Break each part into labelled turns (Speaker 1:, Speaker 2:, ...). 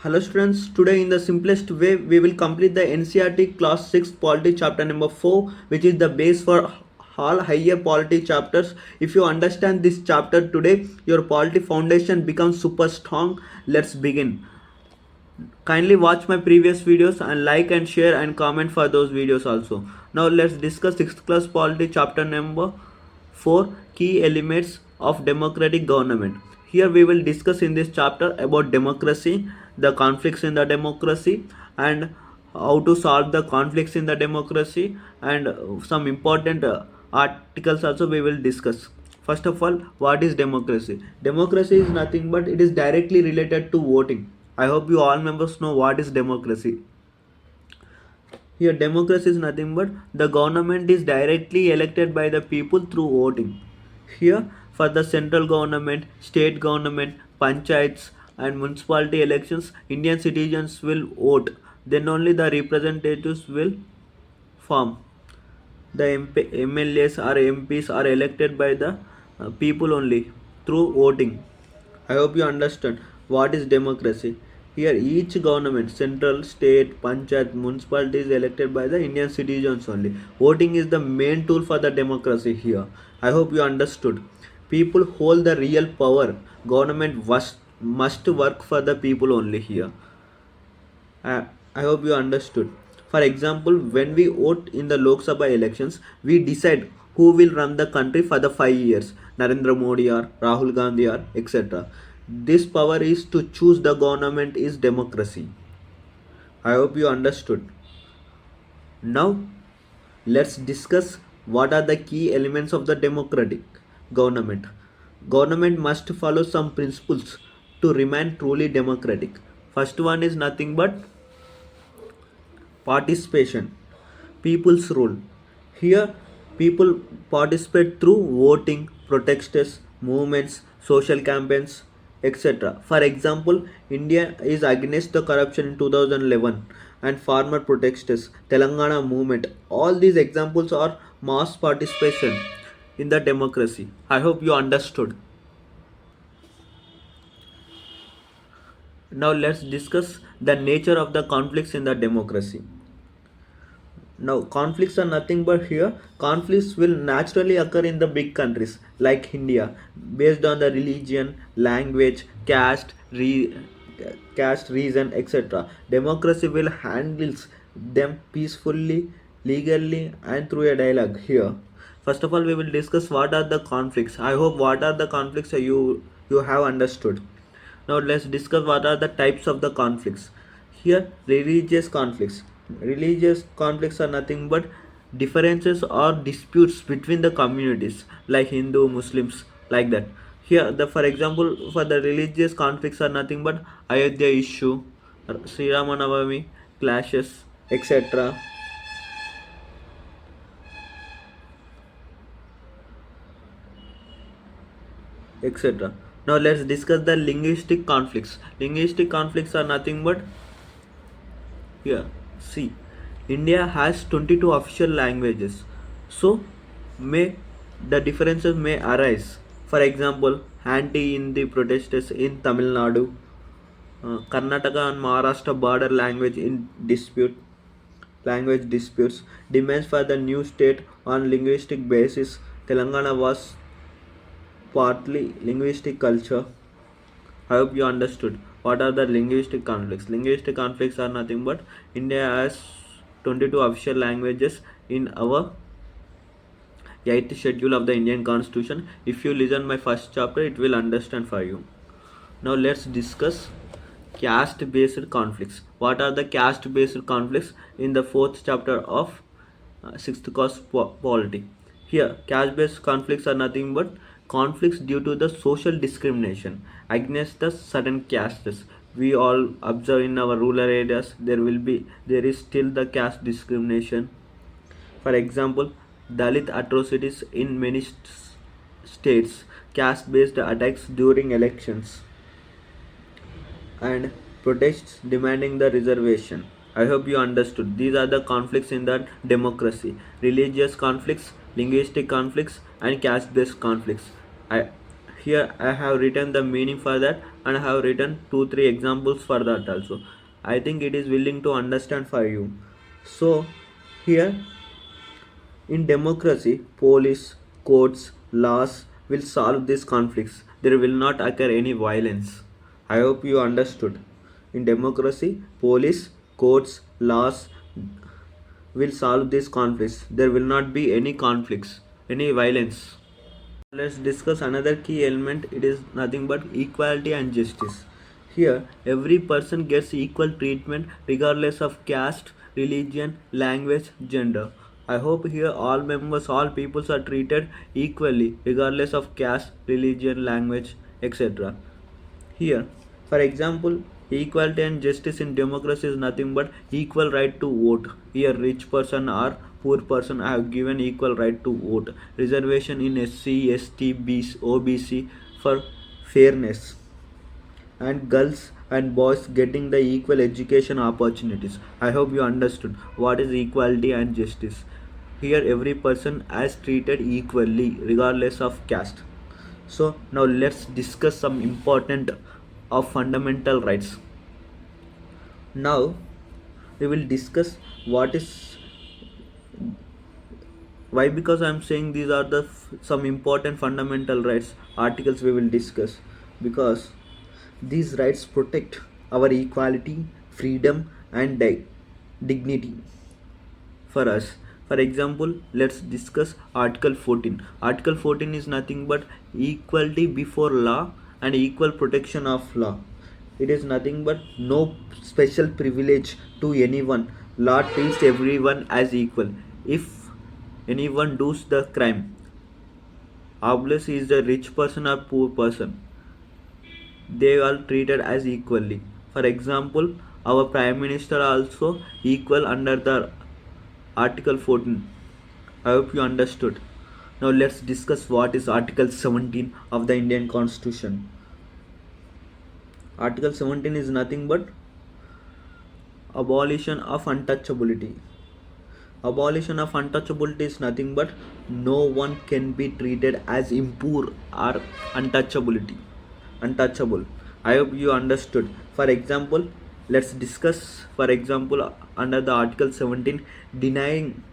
Speaker 1: Hello students, today in the simplest way we will complete the NCERT class 6 polity chapter number 4, which is the base for all higher polity chapters. If you understand this chapter today, your polity foundation becomes super strong. Let's begin. Kindly watch my previous videos and like and share and comment for those videos also. Now let's discuss 6th class polity chapter number 4, key elements of democratic government. Here we will discuss in this chapter about democracy, the conflicts in the democracy, and how to solve the conflicts in the democracy, and some important articles also we will discuss. First of all, what is democracy? Democracy is nothing but it is directly related to voting. I hope you all members know what is democracy. Here, democracy is nothing but the government is directly elected by the people through voting. Here, for the central government, state government, panchayats, and municipality elections, Indian citizens will vote. Then only the representatives will form. The MLAs or MPs are elected by the people only through voting. I hope you understand what is democracy. Here, each government, central, state, panchayat, municipality is elected by the Indian citizens only. Voting is the main tool for the democracy here. I hope you understood. People hold the real power. Government must work for the people only here. I hope you understood. For example, when we vote in the Lok Sabha elections, we decide who will run the country for the 5 years. Narendra Modi or Rahul Gandhi or etc. This power is to choose the government is democracy. I hope you understood. Now, let's discuss what are the key elements of the democratic government. Government must follow some principles to remain truly democratic. First one is nothing but participation, people's role. Here, people participate through voting, protests, movements, social campaigns, etc. For example, India is against the corruption in 2011 and farmer protests, Telangana movement. All these examples are mass participation in the democracy. I hope you understood. Now let's discuss the nature of the conflicts in the democracy. Now, conflicts are nothing but here. Conflicts will naturally occur in the big countries like India, based on the religion, language, caste, reason, etc. Democracy will handle them peacefully, legally, and through a dialogue here. First of all, we will discuss what are the conflicts. I hope what are the conflicts you have understood. Now let's discuss what are the types of the conflicts. Here, religious conflicts. Religious conflicts are nothing but differences or disputes between the communities like Hindu, Muslims, like that. Here, the for example, for the religious conflicts are nothing but Ayodhya issue, Sri Ramanavami clashes, etc. etc. Now let's discuss the linguistic conflicts. Linguistic conflicts are nothing but here, see, India has 22 official languages, so may the differences may arise. For example, anti-Hindi protesters in Tamil Nadu, Karnataka and Maharashtra border language disputes, demands for the new state on linguistic basis. Telangana was partly linguistic culture. I hope you understood. What are the linguistic conflicts? Linguistic conflicts are nothing but India has 22 official languages in our 8th schedule of the Indian Constitution. If you listen my first chapter, it will understand for you. Now let's discuss caste based conflicts. What are the caste based conflicts in the 4th chapter of 6th class polity? Here, caste based conflicts are nothing but conflicts due to the social discrimination against the certain castes. We all observe in our rural areas there is still the caste discrimination. For example, Dalit atrocities in many states, caste based attacks during elections, and protests demanding the reservation. I hope you understood. These are the conflicts in the democracy: religious conflicts, linguistic conflicts, and caste based conflicts. I, here I have written the meaning for that, and I have written 2-3 examples for that also. I think it is willing to understand for you. So here, in democracy, police, courts, laws will solve these conflicts. There will not occur any violence. I hope you understood. In democracy, police, courts, laws will solve these conflicts. There will not be any conflicts, any violence. Let's discuss another key element. It is nothing but equality and justice. Here, every person gets equal treatment regardless of caste, religion, language, gender. I hope here all members, all peoples are treated equally regardless of caste, religion, language, etc. Here, for example, equality and justice in democracy is nothing but equal right to vote. Here, rich person or poor person have given equal right to vote. Reservation in SC, ST, OBC for fairness, and girls and boys getting the equal education opportunities. I hope you understood what is equality and justice. Here, every person is treated equally regardless of caste. So now let's discuss some important of fundamental rights. Now we will discuss what is, why, because I am saying these are the some important fundamental rights articles we will discuss, because these rights protect our equality, freedom, and dignity for us. For example, let's discuss Article 14. Article 14 is nothing but equality before law and equal protection of law. It is nothing but no special privilege to anyone. Law treats everyone as equal. If anyone does the crime, obviously is a rich person or poor person, they are treated as equally. For example, our Prime Minister also equal under the Article 14. I hope you understood. Now let's discuss what is Article 17 of the Indian Constitution. Article 17 is nothing but abolition of untouchability. Abolition of untouchability is nothing but no one can be treated as impure or untouchable. I hope you understood. For example, let's discuss, for example, under the Article 17, denying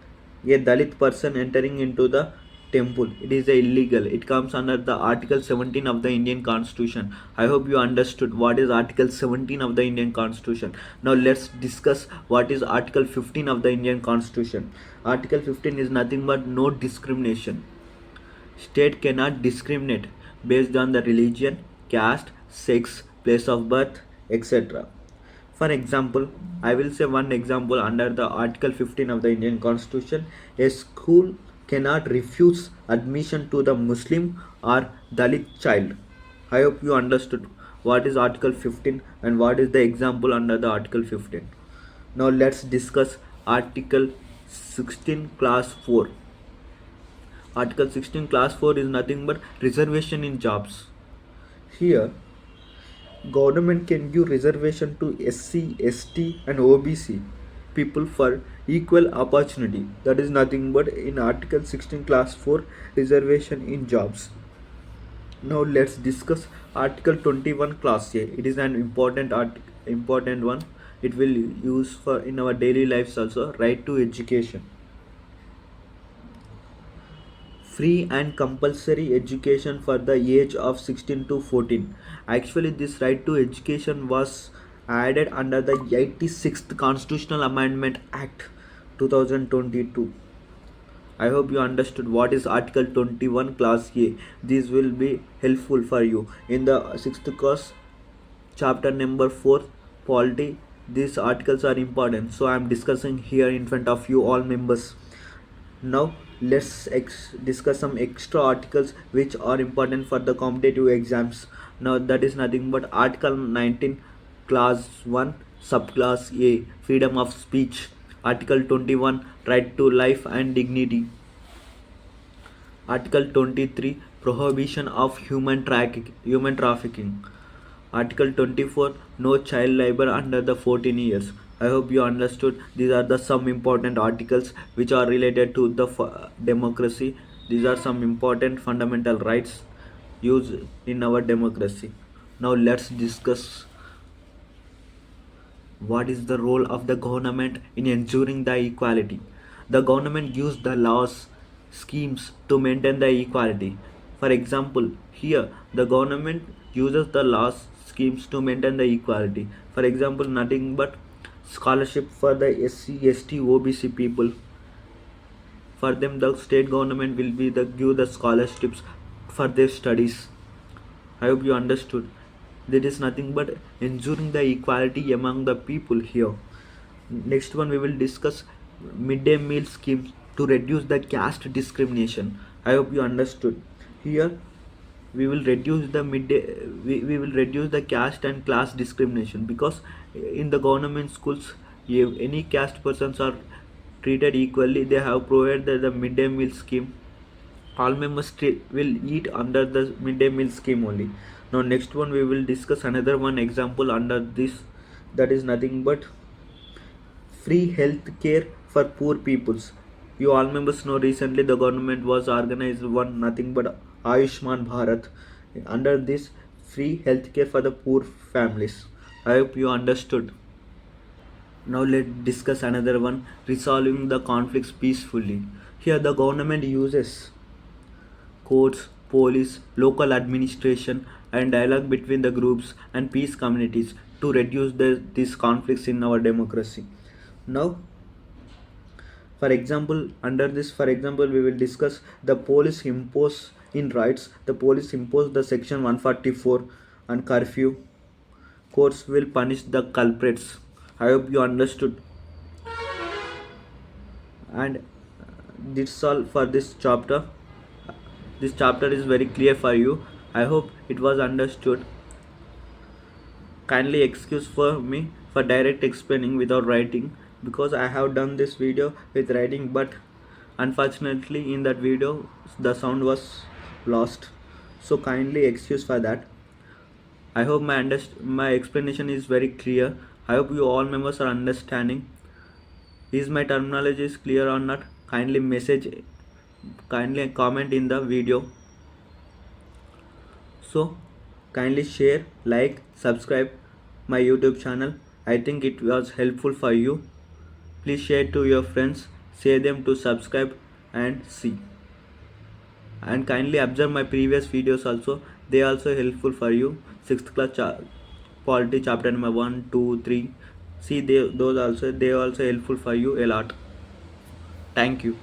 Speaker 1: a Dalit person entering into the temple, it is illegal. It comes under the Article 17 of the Indian Constitution. I hope you understood what is Article 17 of the Indian Constitution. Now let's discuss what is Article 15 of the Indian Constitution. Article 15 is nothing but no discrimination. State cannot discriminate based on the religion, caste, sex, place of birth, etc. For example, I will say one example under the Article 15 of the Indian Constitution. A school cannot refuse admission to the Muslim or Dalit child. I hope you understood what is Article 15 and what is the example under the Article 15. Now let's discuss Article 16 Class 4. Article 16 Class 4 is nothing but reservation in jobs. Here, government can give reservation to SC, ST and OBC people for equal opportunity. That is nothing but in Article 16 Class 4 reservation in jobs. Now let's discuss Article 21 Class A. It is an important one. It will use for in our daily lives also. Right to education. Free and compulsory education for the age of 16 to 14. Actually, this right to education was added under the 86th Constitutional Amendment Act 2022. I hope you understood what is Article 21 Class A. This will be helpful for you in the 6th course, chapter number 4, Polity. These articles are important, so I am discussing here in front of you all members. Now let's discuss some extra articles which are important for the competitive exams. Now that is nothing but Article 19 Class 1 Subclass A, freedom of speech. Article 21, right to life and dignity. Article 23, prohibition of human trafficking. Article 24, no child labor under the 14 years. I hope you understood. These are the some important articles which are related to the democracy. These are some important fundamental rights. used in our democracy. Now let's discuss what is the role of the government in ensuring the equality. The government gives the laws, schemes to maintain the equality. For example, here the government uses the laws, schemes to maintain the equality. For example, nothing but scholarship for the SC, ST, OBC people. For them, the state government will be the give the scholarships for their studies. I hope you understood. There is nothing but ensuring the equality among the people here. Next one we will discuss midday meal schemes to reduce the caste discrimination. I hope you understood. Here we will reduce the we will reduce the caste and class discrimination, because in the government schools, if any caste persons are treated equally, they have provided the midday meal scheme. All members will eat under the midday meal scheme only. Now next one we will discuss another one example under this, that is nothing but free health care for poor peoples. You all members know recently the government was organized one nothing but Ayushman Bharat. Under this, free health care for the poor families. I hope you understood. Now let's discuss another one, resolving the conflicts peacefully. Here the government uses courts, police, local administration, and dialogue between the groups and peace communities to reduce these conflicts in our democracy. Now, for example, we will discuss the police impose in rights. The police impose the section 144 and curfew. Courts will punish the culprits. I hope you understood. And this all for this chapter. This chapter is very clear for you. I hope it was understood. Kindly excuse for me for direct explaining without writing, because I have done this video with writing, but unfortunately in that video the sound was lost. So kindly excuse for that. I hope my explanation is very clear. I hope you all members are understanding. Is my terminology is clear or not? Kindly comment in the video. So kindly share, like, subscribe my YouTube channel. I think it was helpful for you. Please share to your friends, say them to subscribe and see. And kindly observe my previous videos also. They are also helpful for you. 6th class polity chapter number 1, 2, 3. See, they are also helpful for you a lot. Thank you.